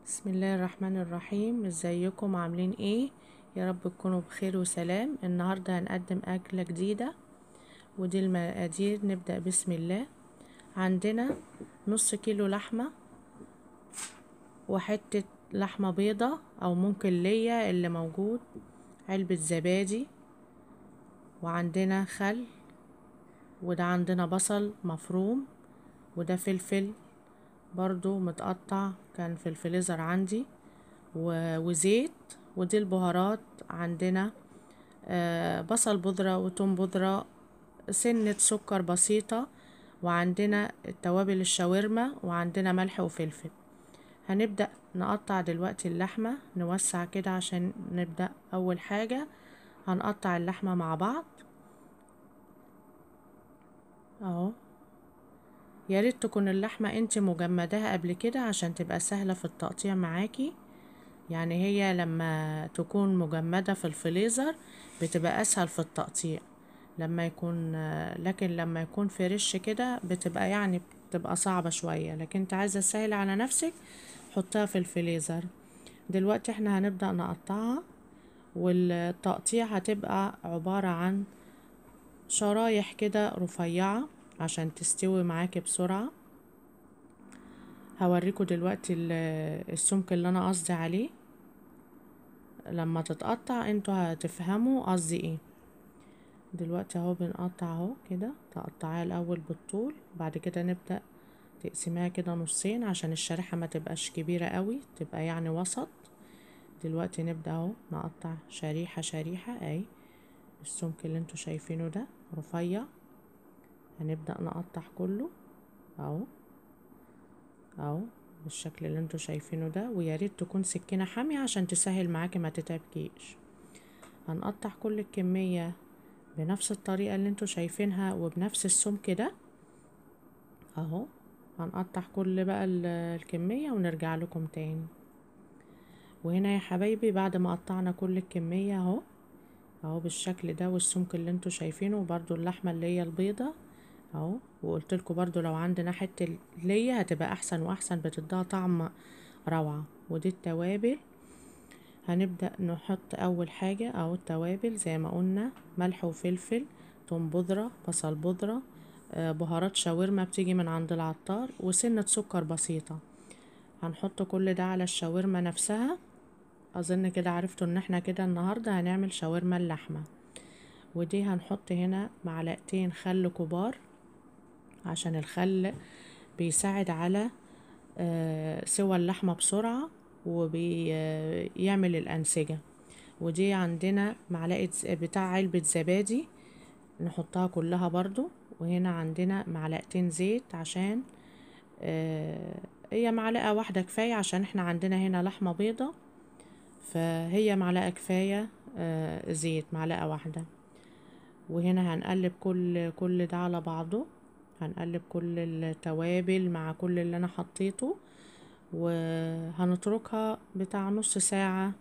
بسم الله الرحمن الرحيم. ازيكم عاملين ايه؟ يا رب تكونوا بخير وسلام. النهاردة هنقدم أكلة جديدة ودي المقادير. نبدأ بسم الله. عندنا نص كيلو لحمة وحتة لحمة بيضة او ممكن ليا اللي موجود، علبة زبادي، وعندنا خل، وده عندنا بصل مفروم، وده فلفل برضو متقطع كان في الفريزر عندي، وزيت. ودي البهارات عندنا بصل بودرة وتوم بودرة، سنة سكر بسيطة، وعندنا توابل الشاورما، وعندنا ملح وفلفل. هنبدأ نقطع دلوقتي اللحمة، نوسع كده عشان نبدأ. أول حاجة هنقطع اللحمة مع بعض اهو. يا ريت تكون اللحمة انت مجمداها قبل كده عشان تبقى سهلة في التقطيع معاكي. يعني هي لما تكون مجمدة في الفريزر بتبقى اسهل في التقطيع لما يكون، لكن لما يكون فريش كده بتبقى يعني بتبقى صعبة شوية. لكن انت عايزة تسهل على نفسك حطها في الفريزر. دلوقتي احنا هنبدأ نقطعها، والتقطيع هتبقى عبارة عن شرايح كده رفيعة عشان تستوي معاكي بسرعة. هوريكم دلوقتي السمك اللي انا قصدي عليه. لما تتقطع انتوا هتفهموا قصدي ايه. دلوقتي اهو بنقطع اهو كده، تقطعيها الاول بالطول، بعد كده نبدأ تقسميها كده نصين عشان الشريحة ما تبقاش كبيرة قوي، تبقى يعني وسط. دلوقتي نبدأ اهو نقطع شريحة شريحة اهي. السمك اللي انتوا شايفينه ده رفيع، هنبدأ نقطع كله اهو اهو بالشكل اللي انتوا شايفينه ده. ويا ريت تكون سكينة حامية عشان تسهل معاكي ما تتعبكيش. هنقطع كل الكمية بنفس الطريقة اللي انتوا شايفينها وبنفس السمك ده اهو. هنقطع كل بقى الكمية ونرجع لكم تاني. وهنا يا حبايبي بعد ما قطعنا كل الكمية اهو اهو بالشكل ده، والسمك اللي انتوا شايفينه، وبرضو اللحمة اللي هي البيضة اهو. وقلت لكم برضو لو عندنا حتة ليا هتبقى احسن واحسن، بتديها طعم روعة. ودي التوابل. هنبدأ نحط اول حاجة اهو التوابل زي ما قلنا، ملح وفلفل، توم بودرة، بصل بودرة، بهارات شاورما بتيجي من عند العطار، وسنة سكر بسيطة. هنحط كل ده على الشاورما نفسها. اظن كده عرفتوا ان احنا كده النهاردة هنعمل شاورما اللحمة. ودي هنحط هنا معلقتين خل كبار عشان الخل بيساعد على سوى اللحمة بسرعة وبيعمل الأنسجة. ودي عندنا معلقة بتاع علبة زبادي نحطها كلها برضو. وهنا عندنا معلقتين زيت عشان هي معلقة واحدة كفاية عشان احنا عندنا هنا لحمة بيضة، فهي معلقة كفاية زيت معلقة واحدة. وهنا هنقلب كل ده على بعضه، هنقلب كل التوابل مع كل اللي انا حطيته، وهنتركها بتاع نص ساعة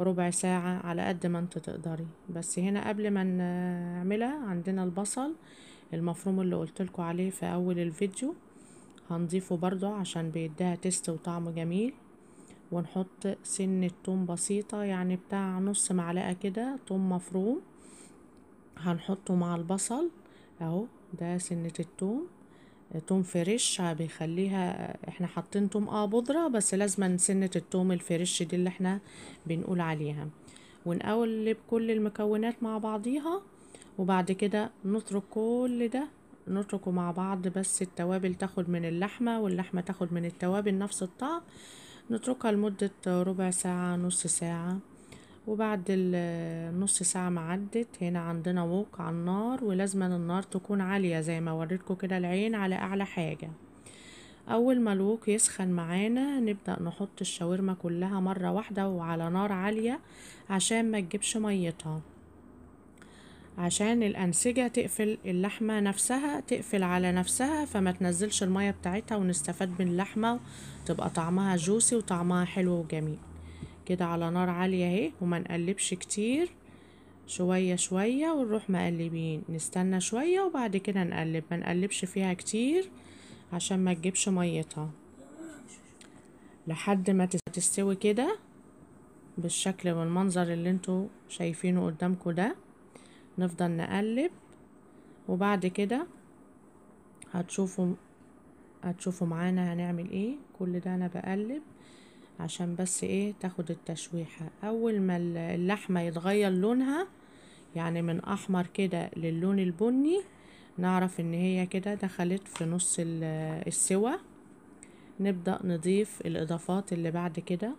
ربع ساعة على قد ما انت تقدري. بس هنا قبل ما نعملها عندنا البصل المفروم اللي قلتلكوا عليه في اول الفيديو، هنضيفه برضو عشان بيديها تيست وطعم جميل. ونحط سنة توم بسيطة يعني بتاع نص معلقة كده توم مفروم، هنحطه مع البصل اهو. ده سنة التوم، توم فريش بيخليها، احنا حاطين توم بودرة بس لازم سنة التوم الفريش دي اللي احنا بنقول عليها. ونقلب كل المكونات مع بعضيها، وبعد كده نترك كل ده نتركه مع بعض، بس التوابل تاخد من اللحمة واللحمة تاخد من التوابل نفس الطعم. نتركها لمدة ربع ساعة نص ساعة. وبعد النص ساعة ما عدت، هنا عندنا ووك على النار، ولازم النار تكون عالية زي ما وريتكم كده، العين على اعلى حاجة. اول ما الووك يسخن معانا نبدأ نحط الشاورما كلها مرة واحدة وعلى نار عالية عشان ما تجيبش ميتها، عشان الأنسجة تقفل اللحمة نفسها، تقفل على نفسها فما تنزلش المية بتاعتها، ونستفاد من اللحمة تبقى طعمها جوسي وطعمها حلو وجميل. كده على نار عالية اهي، وما نقلبش كتير، شوية شوية ونروح مقلبين، نستنى شوية وبعد كده نقلب، ما نقلبش فيها كتير عشان ما تجيبش ميتها. لحد ما تستوي كده بالشكل والمنظر اللي انتوا شايفينه قدامكم ده. نفضل نقلب، وبعد كده هتشوفوا معانا هنعمل ايه. كل ده انا بقلب عشان بس ايه تاخد التشويحة. اول ما اللحمة يتغير لونها، يعني من احمر كده للون البني، نعرف ان هي كده دخلت في نص السوا. نبدأ نضيف الاضافات اللي بعد كده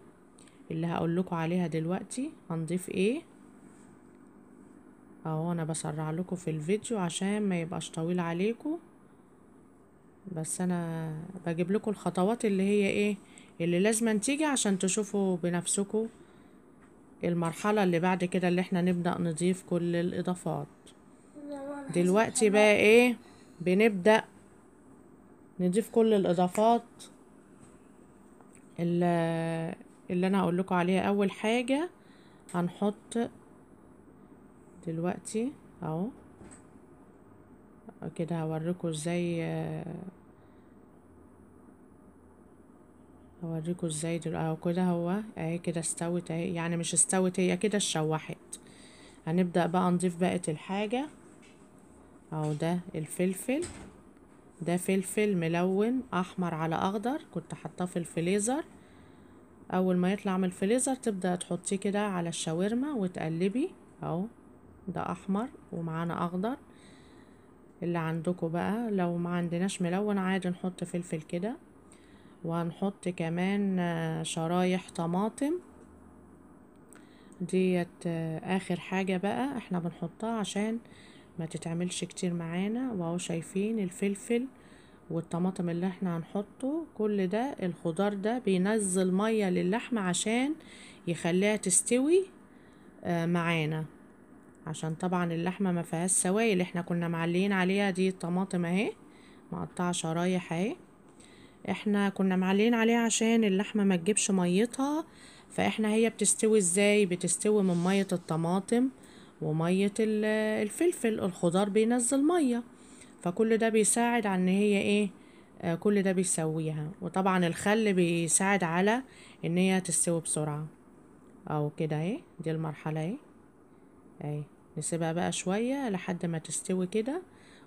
اللي هقول لكم عليها دلوقتي. هنضيف ايه اهو، انا بسرع لكم في الفيديو عشان ما يبقاش طويل عليكم، بس انا بجيب لكم الخطوات اللي هي ايه اللي لازم تيجي عشان تشوفوا بنفسكم المرحلة اللي بعد كده اللي احنا نبدأ نضيف كل الاضافات. دلوقتي بقى ايه بنبدأ نضيف كل الاضافات اللي انا هقول لكم عليها. اول حاجة هنحط دلوقتي اهو كده، هوريكم ازاي دلوقتي اهو كده. هو اهي كده استوت اهي، يعني مش استوت، هي كده اتشوحت. هنبدأ بقى نضيف بقية الحاجة اهو. ده الفلفل، ده فلفل ملون احمر على اخضر، كنت حاطاه في الفريزر. اول ما يطلع من الفريزر تبدأ تحطيه كده على الشاورما وتقلبي اهو. ده احمر ومعانا اخضر، اللي عندكم بقى. لو ما عندناش ملون عادي نحط فلفل كده. وهنحط كمان شرايح طماطم ديت اخر حاجة بقى احنا بنحطها عشان ما تتعملش كتير معانا. وهو شايفين الفلفل والطماطم اللي احنا هنحطه، كل ده الخضار ده بينزل مية للحمة عشان يخليها تستوي معانا، عشان طبعا اللحمة ما فيهاش سوائل. احنا كنا معلين عليها دي الطماطم اهي مقطعة شرايح اهي، احنا كنا معلين عليها عشان اللحمة ما تجيبش ميتها. فاحنا هي بتستوي ازاي؟ بتستوي من مية الطماطم ومية الفلفل. الخضار بينزل مية، فكل ده بيساعد على ان هي ايه كل ده بيسويها. وطبعا الخل بيساعد على ان هي تستوي بسرعة. او كده اهي دي المرحلة اهي اهي. نسيبها بقى شوية لحد ما تستوي كده،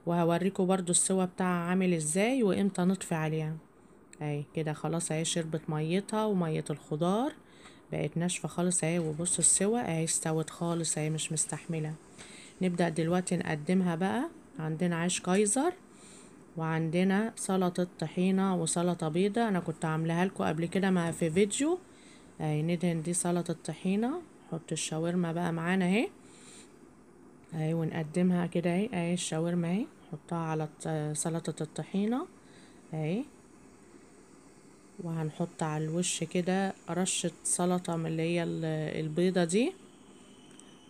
وهوريكم برضو السوا بتاعها عامل ازاي وامتى نطفي عليها. اهي كده خلاص اهي شربت ميتها ومية الخضار، بقت ناشفة خالص اهي. وبصوا السوا اهي استوت خالص اهي مش مستحملة. نبدأ دلوقتي نقدمها بقى. عندنا عيش كايزر، وعندنا سلطة طحينة وسلطة بيضة انا كنت عاملاها لكم قبل كده ما في فيديو اهي. ندهن دي سلطة طحينة، نحط الشاورما بقى معانا اهي اهي، ونقدمها كده اهي اهي. الشاورما اهي نحطها على سلطة الطحينة اهي. وهنحط على الوش كده رشة سلطة من اللي هي البيضة دي.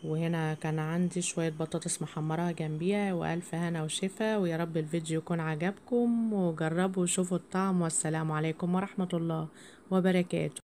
وهنا كان عندي شوية بطاطس محمرة جنبيها. وألف هنا وشفا، ويا رب الفيديو يكون عجبكم وجربوا وشوفوا الطعم. والسلام عليكم ورحمة الله وبركاته.